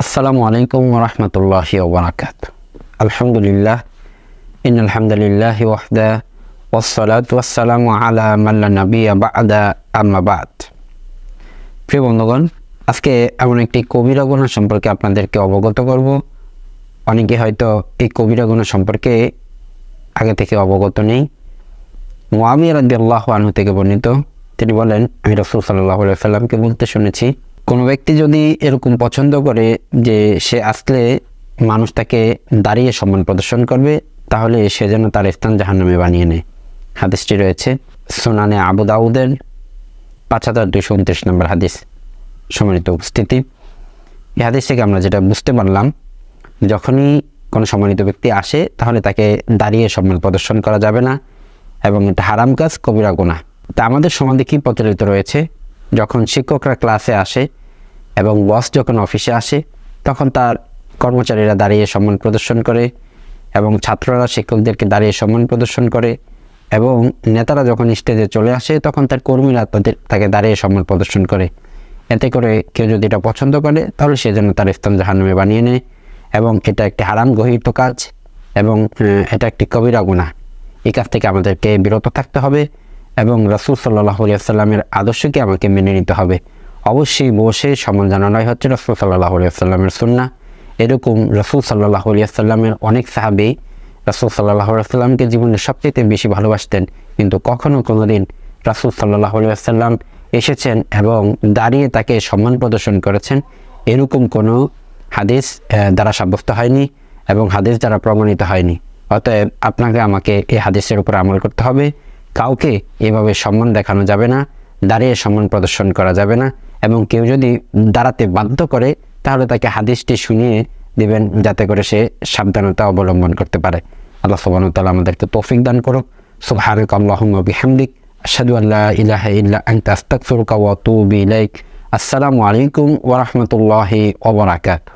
আসসালামু আলাইকুম ওয়া রাহমাতুল্লাহি ওয়া বারাকাতুহু। আলহামদুলিল্লাহ, ইন্নাল হামদালিল্লাহি ওয়াহদা ওয়াসসালাতু ওয়াসসালামু আলা মান লা নাবিয়্যা বা'দা, আম্মা বা'দ। প্রিয় বন্ধুগণ, আজকে এমন একটি কবিরা গুনাহ সম্পর্কে আপনাদেরকে অবগত করব। অনেকে হয়তো এই কবিরা গুনাহ সম্পর্কে আগে থেকে অবগত নেই। মুআবিয়া রাদিয়াল্লাহু আনহু থেকে বর্ণিত, তিনি বলেন, আমি রাসূল সাল্লাল্লাহু আলাইহি ওয়াসাল্লামকে বলতে শুনেছি, কোনো ব্যক্তি যদি এরকম পছন্দ করে যে সে আসলে মানুষ তাকে দাঁড়িয়ে সম্মান প্রদর্শন করবে, তাহলে সে যেন তার স্থান জাহান্নামে বানিয়ে নেয়। হাদিসটি রয়েছে সুনানে আবু দাউদের 5229 নম্বর হাদিস। সম্মানিত উপস্থিতি, এই হাদিস থেকে আমরা যেটা বুঝতে পারলাম, যখনই কোনো সম্মানিত ব্যক্তি আসে তাহলে তাকে দাঁড়িয়ে সম্মান প্রদর্শন করা যাবে না এবং এটা হারাম কাজ, কবিরা গুনাহ। তা আমাদের সমাজে কি প্রচলিত রয়েছে, যখন শিক্ষকরা ক্লাসে আসে এবং বস যখন অফিসে আসে, তখন তার কর্মচারীরা দাঁড়িয়ে সম্মান প্রদর্শন করে এবং ছাত্ররা শিক্ষকদেরকে দাঁড়িয়ে সম্মান প্রদর্শন করে, এবং নেতারা যখন স্টেজে চলে আসে তখন তার কর্মীরা তাকে দাঁড়িয়ে সম্মান প্রদর্শন করে। এতে করে কেউ যদি এটা পছন্দ করে তাহলে সে যেন তার স্থান জাহান্নামে বানিয়ে নেয়, এবং এটা একটি হারাম গর্হিত কাজ এবং এটা একটি কবিরা গুনাহ। এই কাজ থেকে আমাদেরকে বিরত থাকতে হবে এবং রাসূল সাল্লাল্লাহু আলাইহি ওয়াসাল্লামের আদর্শকে আমাকে মেনে নিতে হবে। অবশ্যই বসে সম্মান জানানোই হচ্ছে রাসূল সাল্লাল্লাহু আলাইহি ওয়াসাল্লামের সুন্নাহ। এরকম রাসূল সাল্লাল্লাহু আলাইহি ওয়াসাল্লামের অনেক সাহাবী রাসূল সাল্লাল্লাহু আলাইহি ওয়াসাল্লামকে জীবনের সবচেয়ে বেশি ভালোবাসতেন, কিন্তু কখনো কোনোদিন রাসূল সাল্লাল্লাহু আলাইহি ওয়াসাল্লাম এসেছেন এবং দাঁড়িয়ে তাকে সম্মান প্রদর্শন করেছেন, এরকম কোনো হাদিস দ্বারা সাব্যস্ত হয়নি এবং হাদিস দ্বারা প্রমাণিত হয়নি। অতএব আপনাকে আমাকে এই হাদিসের উপর আমল করতে হবে। কাউকে এভাবে সম্মান দেখানো যাবে না, দাঁড়িয়ে সম্মান প্রদর্শন করা যাবে না, এবং কেউ যদি দাঁড়াতে বাধ্য করে তাহলে তাকে হাদিসটি শুনিয়ে দিবেন যাতে করে সে সাবধানতা অবলম্বন করতে পারে। আল্লাহ সুবহানাহু ওয়া তাআলা আমাদেরকে তৌফিক দান করুক। সুবহানাকা আল্লাহুম্মা বিহামদিক, আশহাদু আল্লা ইলাহা ইল্লা আনতা আস্তাগফিরুকা ওয়া আতুবু ইলাইক। আসসালামু আলাইকুম ওয়া রাহমাতুল্লাহি ওয়া বারাকাতুহু।